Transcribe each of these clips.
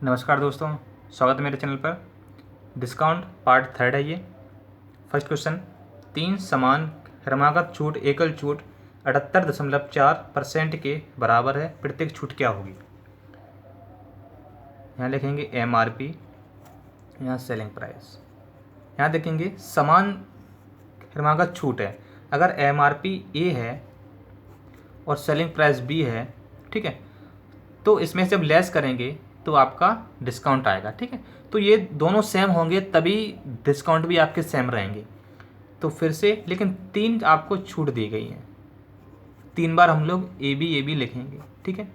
नमस्कार दोस्तों, स्वागत है मेरे चैनल पर। डिस्काउंट पार्ट थर्ड है ये। फर्स्ट क्वेश्चन, 3 समान क्रमागत छूट एकल छूट 78.4% के बराबर है, प्रत्येक छूट क्या होगी। यहाँ लिखेंगे MRP, यहाँ सेलिंग प्राइस। यहाँ देखेंगे समान क्रमागत छूट है, अगर MRP A है और सेलिंग प्राइस B है, ठीक है, तो इसमें से जब लेस करेंगे तो आपका डिस्काउंट आएगा। ठीक है, तो ये दोनों सेम होंगे तभी डिस्काउंट भी आपके सेम रहेंगे। तो फिर से लेकिन 3 आपको छूट दी गई है, 3 बार हम लोग ए बी लिखेंगे। ठीक है,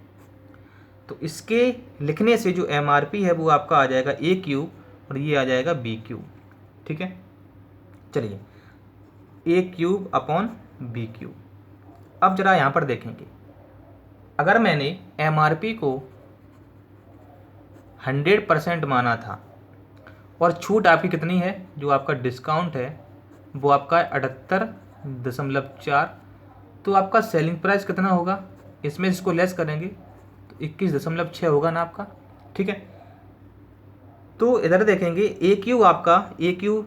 तो इसके लिखने से जो MRP है वो आपका आ जाएगा AQ और ये आ जाएगा BQ। ठीक है, चलिए AQ अपॉन BQ। अब जरा यहाँ पर देखेंगे, अगर मैंने MRP को 100% माना था और छूट आपकी कितनी है, जो आपका डिस्काउंट है वो आपका 78.4, तो आपका सेलिंग प्राइस कितना होगा, इसमें इसको लेस करेंगे तो 21.6 होगा ना आपका। ठीक है, तो इधर देखेंगे AQ, आपका AQ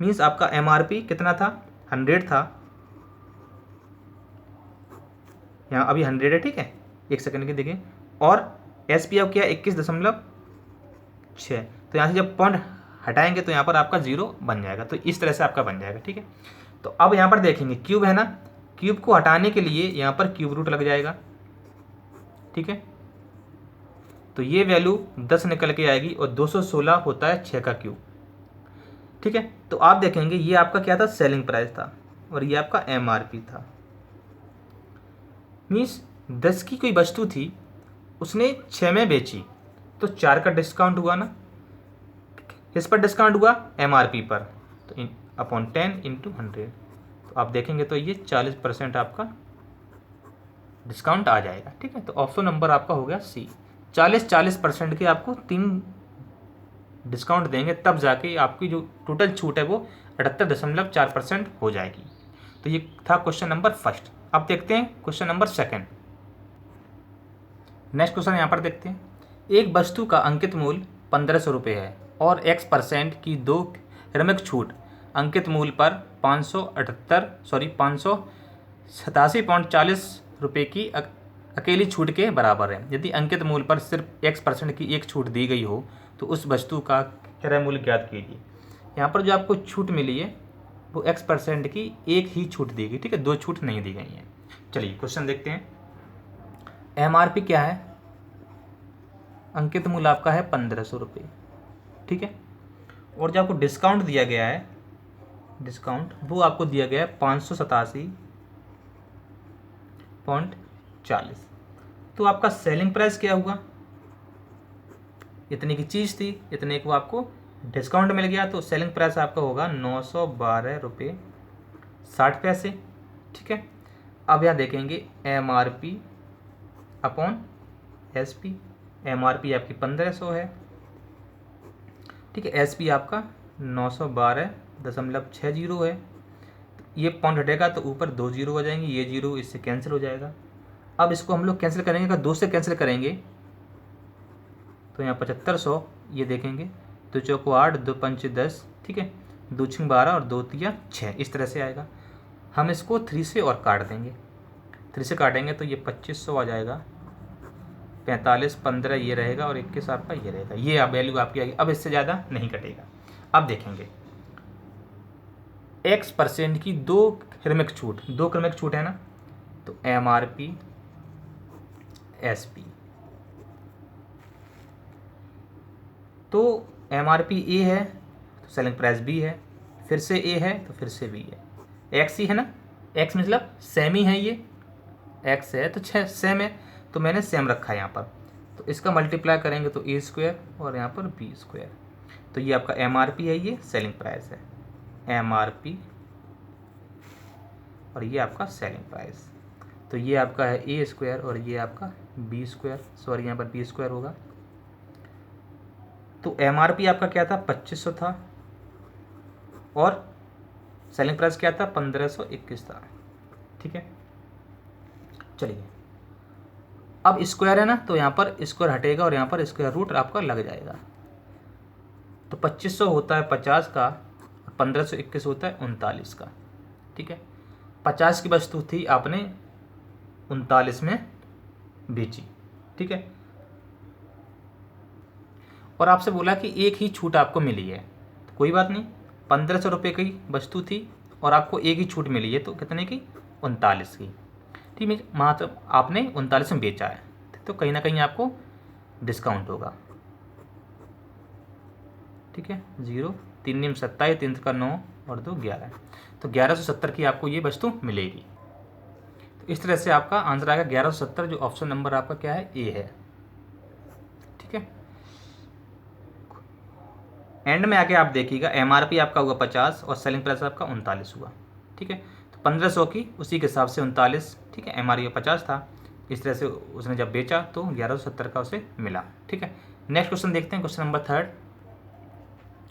मीन्स आपका MRP कितना था, 100 था, यहाँ अभी 100 है। ठीक है, एक सेकंड के देखिए, और SP अब क्या है 21.6, तो यहाँ से जब पॉइंट हटाएंगे तो यहाँ पर आपका 0 बन जाएगा, तो इस तरह से आपका बन जाएगा। ठीक है, तो अब यहाँ पर देखेंगे क्यूब है ना, क्यूब को हटाने के लिए यहाँ पर क्यूब रूट लग जाएगा। ठीक है, तो ये वैल्यू 10 निकल के आएगी और 216 होता है 6 का क्यूब। ठीक है, तो आप देखेंगे ये आपका क्या था, सेलिंग प्राइस था और ये आपका MRP था। मीन्स 10 की कोई वस्तु थी, उसने 6 में बेची, तो 4 का डिस्काउंट हुआ ना, किस पर डिस्काउंट हुआ, MRP पर, तो अपॉन 10 इंटू 100, तो आप देखेंगे तो ये 40% आपका डिस्काउंट आ जाएगा। ठीक है, तो ऑप्शन नंबर आपका हो गया C। 40% के आपको 3 डिस्काउंट देंगे तब जाके आपकी जो टोटल छूट है वो 78.4% हो जाएगी। तो ये था क्वेश्चन नंबर फर्स्ट। अब देखते हैं question number second. Next question यहाँ पर देखते हैं, एक वस्तु का अंकित मूल्य 1500 रुपये है और X% की 2 क्रमिक छूट अंकित मूल्य पर 587.40 रुपये की अकेली छूट के बराबर है। यदि अंकित मूल्य पर सिर्फ X% की एक छूट दी गई हो तो उस वस्तु का क्रय मूल्य ज्ञात कीजिए। यहाँ पर जो आपको छूट मिली है वो X% की एक ही छूट दी गई। ठीक है, 2 छूट नहीं दी गई हैं। चलिए क्वेश्चन देखते हैं। MRP क्या है, अंकित मूल्य आपका है 1500 रुपये। ठीक है, और जो आपको डिस्काउंट दिया गया है, डिस्काउंट वो आपको दिया गया है 587.40। तो आपका सेलिंग प्राइस क्या हुआ, इतने की चीज़ थी, इतने को आपको डिस्काउंट मिल गया, तो सेलिंग प्राइस आपका होगा 912 रुपये 60 पैसे। ठीक है, अब यहाँ देखेंगे MRP अपॉन SP। MRP आपकी 1500 है, ठीक है, SP आपका 912.60 है। ये पॉइंट हटेगा तो ऊपर 2 जीरो हो जाएंगे, ये जीरो इससे कैंसिल हो जाएगा। अब इसको हम लोग कैंसिल करेंगे, अगर 2 से कैंसिल करेंगे तो यहाँ 7500, ये देखेंगे 2 चौको 8, 2 पंच 10, ठीक है, 2 छिंग 12 और 2 तिया 6, इस तरह से आएगा। हम इसको 3 से और काट देंगे, 3 से काटेंगे तो ये 2500 आ जाएगा, 45 15 ये रहेगा और 21 आपका ये रहेगा, ये वैल्यू आपकी आएगी। अब इससे ज़्यादा नहीं कटेगा। अब देखेंगे X% की 2 क्रमिक छूट, 2 क्रमिक छूट है ना, तो MRP SP, तो MRP A है तो सेलिंग प्राइस B है, फिर से A है तो फिर से B है, X ही है ना, X मतलब सेम ही है, ये X है तो सेम है, तो मैंने सेम रखा है यहाँ पर, तो इसका मल्टीप्लाई करेंगे तो A² और यहाँ पर B², तो ये आपका MRP है, ये सेलिंग प्राइस है MRP, और ये आपका सेलिंग प्राइस, तो ये आपका है A² और ये आपका B², सॉरी यहाँ पर B² होगा। तो MRP आपका क्या था, 2500 था और सेलिंग प्राइस क्या था, 1521 था। ठीक है, चलिए अब स्क्वायर है ना, तो यहाँ पर स्क्वायर हटेगा और यहाँ पर स्क्वायर रूट आपका लग जाएगा। तो 2500 होता है 50 का, और 1521 होता है 39 का। ठीक है, 50 की वस्तु थी, आपने 39 में बेची। ठीक है, और आपसे बोला कि एक ही छूट आपको मिली है, तो कोई बात नहीं, 1500 रुपये की वस्तु थी और आपको एक ही छूट मिली है, तो कितने की? 39 की। ठीक है, मात्र आपने 39 में बेचा है, तो कहीं ना कहीं आपको डिस्काउंट होगा। ठीक है, 0, 3 निम 27, 3 का 9 और 2 11, तो 1170 की आपको ये वस्तु मिलेगी। तो इस तरह से आपका आंसर आएगा 1170, जो ऑप्शन नंबर आपका क्या है? ए है। ठीक है, एंड में आके आप देखिएगा एमआरपी आपका हुआ 50 और सेलिंग प्राइस आपका 39 हुआ। ठीक है, तो 1500 की उसी के हिसाब से 39। ठीक है, एमआरपी 50 था, इस तरह से उसने जब बेचा तो 1170 का उसे मिला। ठीक है, नेक्स्ट क्वेश्चन देखते हैं, question number third.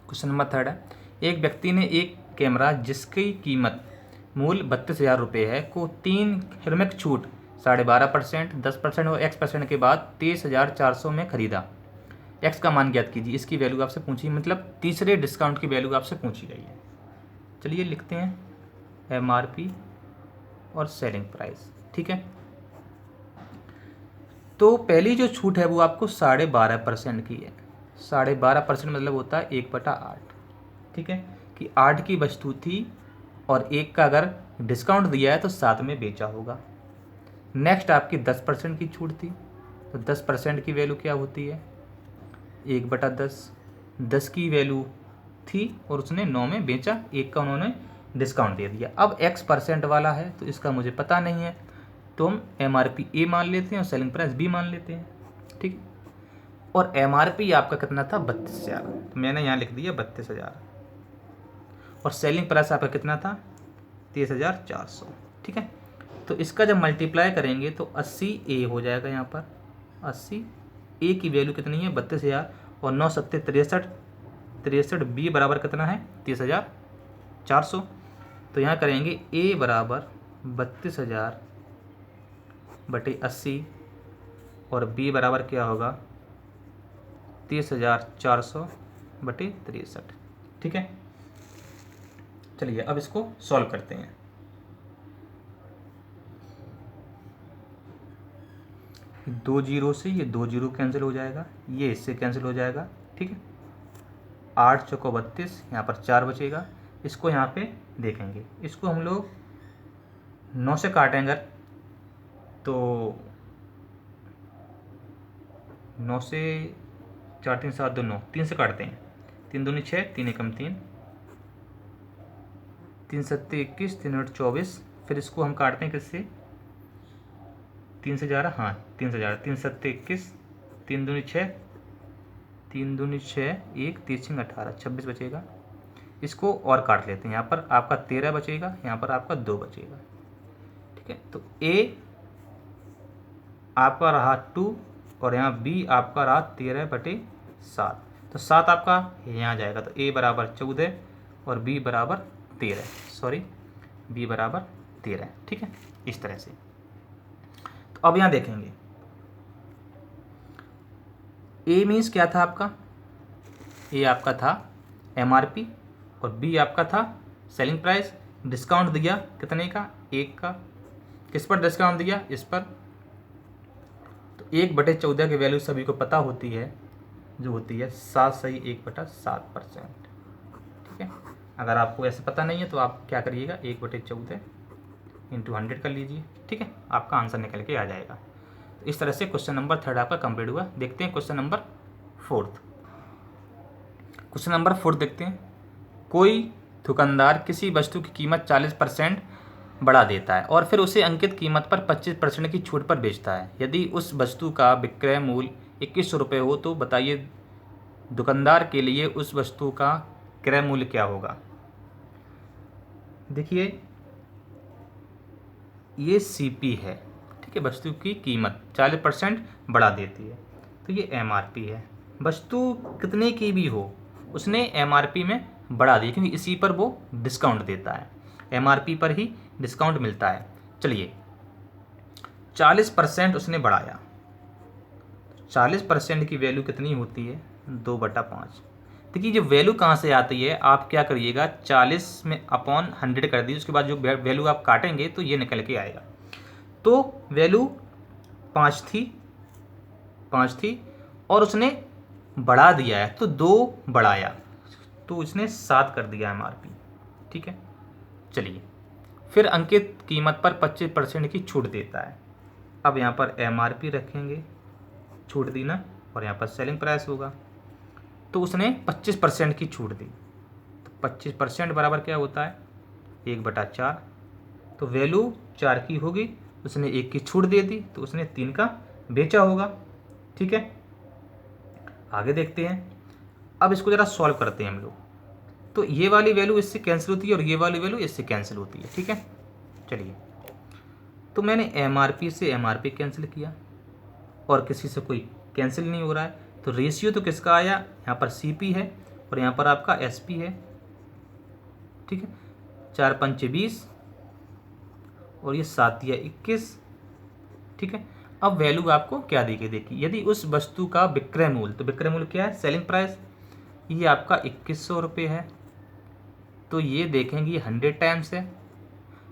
Question number third है, एक व्यक्ति ने एक कैमरा जिसकी कीमत मूल 32,000 रुपये है को 3 हिरमिक छूट 12.5%, 10% और X% के बाद 23,400 में खरीदा। एक्स का मान ज्ञात कीजिए, इसकी वैल्यू आपसे पूछी, मतलब तीसरे डिस्काउंट की वैल्यू आपसे पूछी गई है। चलिए लिखते हैं एमआरपी और सेलिंग प्राइस। ठीक है, तो पहली जो छूट है वो आपको 12.5% की है। 12.5% मतलब होता है 1/8। ठीक है, कि 8 की वस्तु थी और 1 का अगर डिस्काउंट दिया है तो 7 में बेचा होगा। नेक्स्ट आपकी 10% की छूट थी, तो 10% की वैल्यू क्या होती है? 1/10। 10 की वैल्यू थी और उसने 9 में बेचा, 1 का उन्होंने डिस्काउंट दे दिया। अब X% वाला है तो इसका मुझे पता नहीं है, तो हम एमआरपी ए मान लेते हैं और सेलिंग प्राइस बी मान लेते हैं। ठीक है, और एमआरपी आपका कितना था? 32,000, तो मैंने यहाँ लिख दिया 32,000, और सेलिंग प्राइस आपका कितना था? 23,400। ठीक है, तो इसका जब मल्टीप्लाई करेंगे तो 80 ए हो जाएगा। यहाँ पर 80 ए की वैल्यू कितनी है? 32,000, और 9 सत्ते 63, 63 बी बराबर कितना है? 23,400। तो यहाँ करेंगे ए बराबर 32,000 बटे 80 और बी बराबर क्या होगा? 23,400 बटे 63। ठीक है, चलिए अब इसको सॉल्व करते हैं। दो जीरो से ये 2 जीरो कैंसिल हो जाएगा, ये इससे कैंसिल हो जाएगा। ठीक है, 8 चौको 32, यहाँ पर 4 बचेगा। इसको यहाँ पे देखेंगे, इसको हम लोग 9 से काटेंगे तो 9 से 4 3 7 2 9, 3 से काटते हैं, 3 दूनी 6, 3 एकम 3, 3 सत्ते 21, 3 8 24। फिर इसको हम काटते हैं किससे? 3 से जा रहा, हाँ 3 से जा रहा, 3 सत्ते 21, 3 दूनी 6, 3 दूनी 6, 1 3 18, 26 बचेगा। इसको और काट लेते हैं, यहाँ पर आपका 13 बचेगा, यहाँ पर आपका 2 बचेगा। ठीक है, तो ए आपका रहा 2 और यहाँ बी आपका रहा 13/7, तो 7 आपका यहाँ जाएगा, तो ए बराबर 14 और बी बराबर 13, सॉरी बी बराबर 13। ठीक है, इस तरह से। तो अब यहाँ देखेंगे ए मीन्स क्या था आपका? ए आपका था एमआरपी और बी आपका था सेलिंग प्राइस। डिस्काउंट दिया कितने का? 1 का। किस पर डिस्काउंट दिया? इस पर। तो 1/14 की वैल्यू सभी को पता होती है, जो होती है 7 सही 1/7%। ठीक है, अगर आपको ऐसे पता नहीं है तो आप क्या करिएगा, 1/14 इंटू 100 कर लीजिए। ठीक है, आपका आंसर निकल के आ जाएगा। तो इस तरह से क्वेश्चन नंबर थर्ड आपका कंप्लीट हुआ। देखते हैं question number fourth. Question number fourth देखते हैं, कोई दुकानदार किसी वस्तु की कीमत 40% बढ़ा देता है और फिर उसे अंकित कीमत पर 25% की छूट पर बेचता है। यदि उस वस्तु का विक्रय मूल्य 2100 रुपये हो तो बताइए दुकानदार के लिए उस वस्तु का क्रय मूल्य क्या होगा। देखिए ये सीपी है। ठीक है, वस्तु की कीमत 40% बढ़ा देती है, तो ये एमआरपी है। वस्तु कितने की भी हो उसने एमआरपी में बढ़ा दी, क्योंकि इसी पर वो डिस्काउंट देता है, एमआरपी पर ही डिस्काउंट मिलता है। चलिए 40% उसने बढ़ाया, 40% की वैल्यू कितनी होती है, 2/5। देखिए जो वैल्यू कहाँ से आती है, आप क्या करिएगा 40 में अपॉन 100 कर दीजिए, उसके बाद जो वैल्यू आप काटेंगे तो ये निकल के आएगा। तो वैल्यू 5 थी और उसने बढ़ा दिया है तो 2 बढ़ाया तो उसने 7 कर दिया MRP। ठीक है, चलिए फिर अंकित कीमत पर 25% की छूट देता है। अब यहाँ पर MRP रखेंगे, छूट दी ना, और यहाँ पर सेलिंग प्राइस होगा, तो उसने 25% की छूट दी। तो 25% बराबर क्या होता है, 1/4। तो वैल्यू 4 की होगी, उसने 1 की छूट दे दी तो उसने 3 का बेचा होगा। ठीक है, आगे देखते हैं। अब इसको ज़रा सॉल्व करते हैं हम लोग। तो ये वाली वैल्यू इससे कैंसिल होती है और ये वाली वैल्यू इससे कैंसिल होती है। ठीक है, चलिए तो मैंने MRP से MRP कैंसिल किया और किसी से कोई कैंसिल नहीं हो रहा है, तो रेशियो तो किसका आया, यहाँ पर CP है और यहाँ पर आपका SP है। ठीक है, 4 पंचे 20 और ये 7 या 21। ठीक है, अब वैल्यू आपको क्या देगी, देखिए यदि उस वस्तु का विक्रय मूल्य, तो विक्रय मूल्य क्या है, सेलिंग प्राइस, ये आपका 2100 रुपये है, तो ये देखेंगे ये 100 टाइम्स है।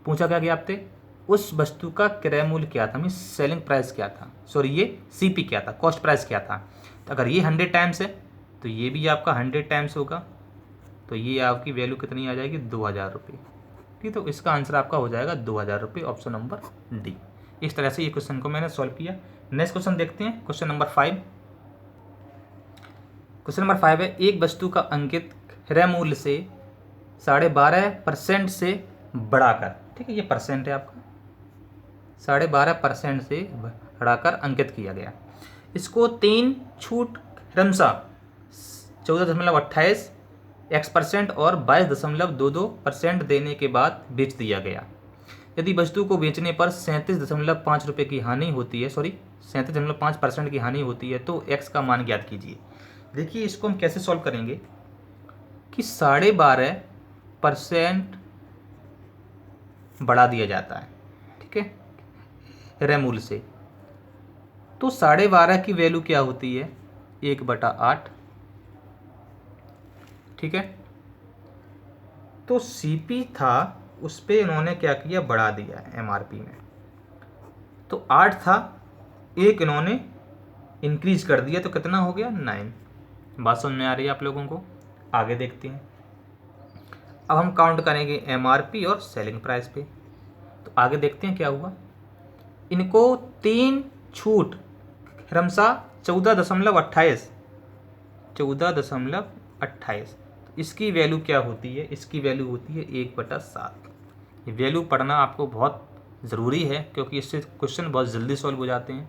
पूछा क्या गया आपसे, उस वस्तु का क्रय मूल्य क्या था, मीन सेलिंग प्राइस क्या था, सॉरी ये CP क्या था, कॉस्ट प्राइस क्या था। तो अगर ये 100 टाइम्स है तो ये भी आपका 100 टाइम्स होगा, तो ये आपकी वैल्यू कितनी आ जाएगी, 2000 रुपये। ठीक, तो इसका आंसर आपका हो जाएगा 2000 रुपये, ऑप्शन नंबर डी। इस तरह से ये क्वेश्चन को मैंने सॉल्व किया। नेक्स्ट क्वेश्चन देखते हैं, क्वेश्चन नंबर 5। क्वेश्चन नंबर 5 है, एक वस्तु का अंकित क्रय मूल्य से 12.5% से बढ़ाकर, ठीक है ये परसेंट है आपका, 12.5% से बढ़ाकर अंकित किया गया। इसको 3 छूट क्रमशः 14.28% और 22.22% देने के बाद बेच दिया गया। यदि वस्तु को बेचने पर 37.5 रुपये की हानि होती है, सॉरी 37.5% की हानि होती है, तो x का मान ज्ञात कीजिए। देखिए इसको हम कैसे सॉल्व करेंगे कि 12.5% बढ़ा दिया जाता है, ठीक है, क्रय मूल्य से, तो 12.5 की वैल्यू क्या होती है, 1/8। ठीक है, तो CP था उस पर इन्होंने क्या किया, बढ़ा दिया MRP में, तो 8 था, एक इन्होंने इंक्रीज कर दिया, तो कितना हो गया, 9। बात समझ में आ रही है आप लोगों को, आगे देखते हैं। अब हम काउंट करेंगे MRP और सेलिंग प्राइस पे, तो आगे देखते हैं क्या हुआ। इनको 3 छूट क्रमशः 14.28, इसकी वैल्यू क्या होती है, इसकी वैल्यू होती है 1/7। ये वैल्यू पढ़ना आपको बहुत ज़रूरी है क्योंकि इससे क्वेश्चन बहुत जल्दी सॉल्व हो जाते हैं।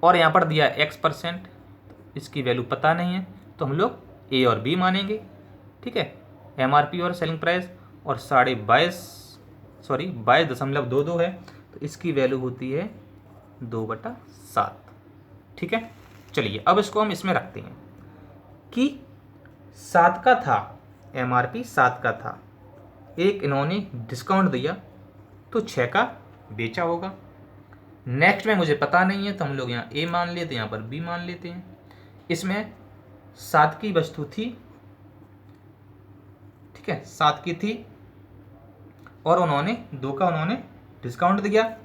और यहाँ पर दिया X%, इसकी वैल्यू पता नहीं है तो हम लोग A और B मानेंगे। ठीक है, MRP और सेलिंग प्राइस, और 22.22 है, तो इसकी वैल्यू होती है 2/7। ठीक है, चलिए अब इसको हम इसमें रखते हैं कि 7 का था, MRP 7 का था, एक इन्होंने डिस्काउंट दिया तो 6 का बेचा होगा। नेक्स्ट में मुझे पता नहीं है तो हम लोग यहाँ A मान लेते हैं, यहाँ पर B मान लेते हैं। इसमें 7 की वस्तु थी, ठीक है 7 की थी, और उन्होंने 2 का उन्होंने डिस्काउंट दिया,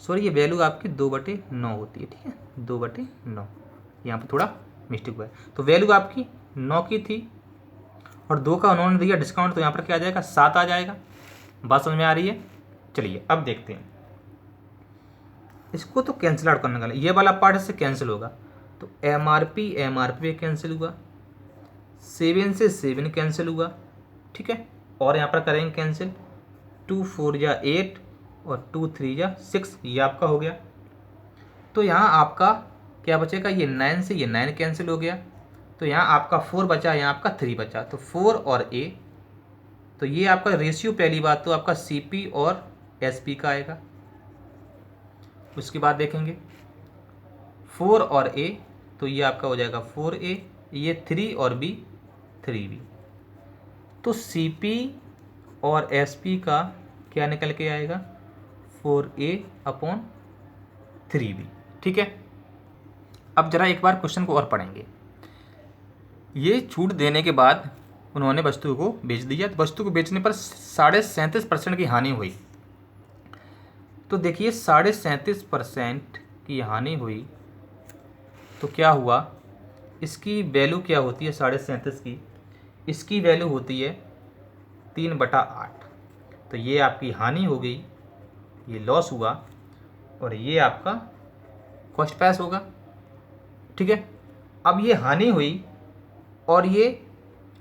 सॉरी ये वैल्यू आपकी 2/9 होती है। ठीक है, 2/9, यहाँ पर थोड़ा मिस्टेक हुआ है। तो वैल्यू आपकी 9 की थी और 2 का उन्होंने दिया डिस्काउंट, तो यहाँ पर क्या आ जाएगा, 7 आ जाएगा। बात समझ में आ रही है, चलिए अब देखते हैं। इसको तो कैंसिल आउट करने का, ये वाला पार्ट इससे कैंसिल होगा, तो MRP कैंसिल हुआ, 7 से 7 कैंसिल हुआ। ठीक है, और यहाँ पर करेंगे कैंसिल, 2 4 या 8 और 2 3 या 6, ये आपका हो गया। तो यहाँ आपका क्या बचेगा, ये 9 से ये 9 कैंसिल हो गया, तो यहाँ आपका 4 बचा, यहाँ आपका 3 बचा, तो 4 और A, तो ये आपका रेशियो पहली बात तो आपका CP और SP का आएगा। उसके बाद देखेंगे 4 और A, तो ये आपका हो जाएगा 4A, ये 3 और B 3B, तो CP और SP का क्या निकल के आएगा, 4A/3B। ठीक है, अब जरा एक बार क्वेश्चन को और पढ़ेंगे। ये छूट देने के बाद उन्होंने वस्तु को बेच दिया, तो वस्तु को बेचने पर 37.5% की हानि हुई। तो देखिए 37.5% की हानि हुई तो क्या हुआ, इसकी वैल्यू क्या होती है 37.5 की, इसकी वैल्यू होती है 3/8। तो ये आपकी हानि हो गई, ये लॉस हुआ, और ये आपका कॉस्ट प्राइस होगा। ठीक है, अब ये हानि हुई और ये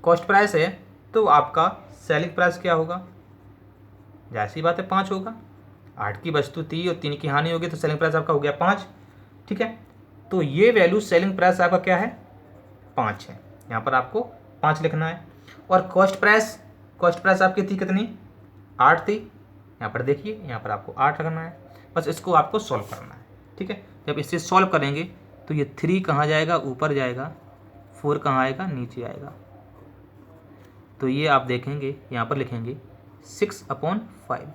कॉस्ट प्राइस है, तो आपका सेलिंग प्राइस क्या होगा, जाहिर सी बात है 5 होगा। 8 की वस्तु थी और 3 की हानि होगी, तो सेलिंग प्राइस आपका हो गया 5। ठीक है, तो ये वैल्यू सेलिंग प्राइस आपका क्या है, 5 है। यहाँ पर आपको 5 लिखना है। और कॉस्ट प्राइस आपकी थी कितनी, 8 थी। यहाँ पर देखिए, यहाँ पर आपको 8 रखना है, बस इसको आपको सॉल्व करना है। ठीक है, जब इसे सॉल्व करेंगे तो ये 3 कहाँ जाएगा, ऊपर जाएगा, 4 कहाँ आएगा, नीचे आएगा। तो ये आप देखेंगे, यहाँ पर लिखेंगे 6/5।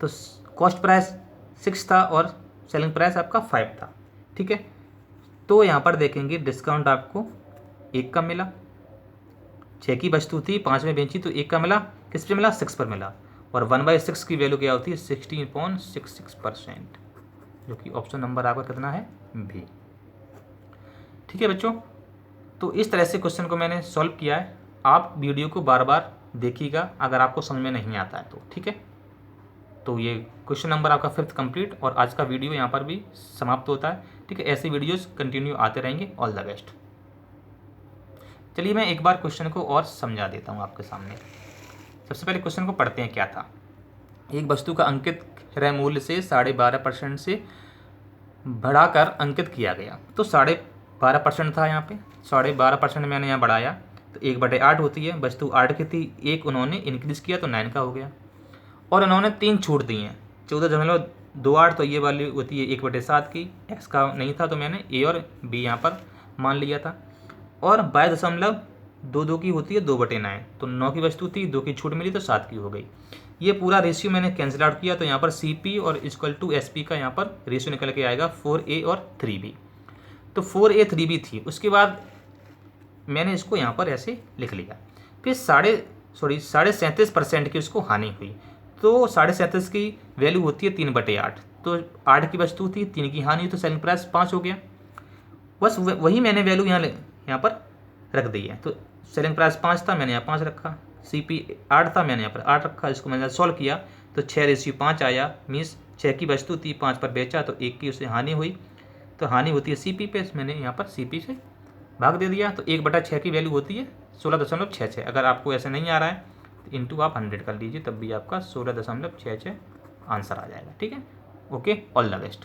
तो कॉस्ट प्राइस 6 था और सेलिंग प्राइस आपका 5 था। ठीक है, तो यहाँ पर देखेंगे डिस्काउंट आपको 1 का मिला। 6 की वस्तु थी, 5 में बेची, तो 1 का मिला, किस पे मिला, 6 पर मिला। और 1/6 की वैल्यू क्या होती है, 16.66%, जो कि ऑप्शन नंबर आपका कितना है, बी। ठीक है बच्चों, तो इस तरह से क्वेश्चन को मैंने सॉल्व किया है। आप वीडियो को बार बार देखिएगा अगर आपको समझ में नहीं आता है तो। ठीक है, तो ये क्वेश्चन नंबर आपका 5th कंप्लीट, और आज का वीडियो यहाँ पर भी समाप्त होता है। ठीक है, ऐसे वीडियोस कंटिन्यू आते रहेंगे। All the best. चलिए मैं एक बार क्वेश्चन को और समझा देता हूँ आपके सामने। सबसे पहले क्वेश्चन को पढ़ते हैं क्या था। एक वस्तु का अंकित क्रय मूल्य से 12.5% से बढ़ाकर अंकित किया गया। तो 12.5% था, यहाँ पे 12.5% मैंने यहाँ बढ़ाया, तो 1/8 होती है। वस्तु 8 की थी, 1 उन्होंने इंक्रीज़ किया तो 9 का हो गया। और उन्होंने 3 छूट दी हैं, 14.28। तो ये वाली होती है 1/7 की। एक्स का नहीं था तो मैंने ए और बी यहाँ पर मान लिया था। और 22.22 की होती है 2/9। तो 9 की वस्तु थी, 2 की छूट मिली तो 7 की हो गई। ये पूरा रेशियो मैंने कैंसिल आउट किया, तो यहाँ पर CP और इक्वल टू SP का यहाँ पर रेशियो निकल के आएगा 4A और 3B। तो 4A 3B थी, उसके बाद मैंने इसको यहाँ पर ऐसे लिख लिया। फिर 37.5% की उसको हानि हुई। तो 37.5 की वैल्यू होती है 3/8। तो 8 की वस्तु थी, 3 की हानि हुई, तो सेलिंग प्राइस 5 हो गया। बस वही मैंने वैल्यू यहाँ पर रख दी है। तो सेलिंग प्राइस 5 था, मैंने यहाँ 5 रखा। CP 8 था, मैंने यहाँ पर 8 रखा। इसको मैंने सॉल्व किया तो 6:5 आया। मीन्स 6 की वस्तु थी, 5 पर बेचा, तो 1 की उसे हानि हुई। तो हानि होती है CP पे, मैंने यहाँ पर CP से भाग दे दिया। तो 1/6 की वैल्यू होती है 16.66। अगर आपको ऐसे नहीं आ रहा है तो इंटू आप 100 कर लीजिए, तब भी आपका 16.66 आंसर आ जाएगा। ठीक है, ओके, ऑल द बेस्ट।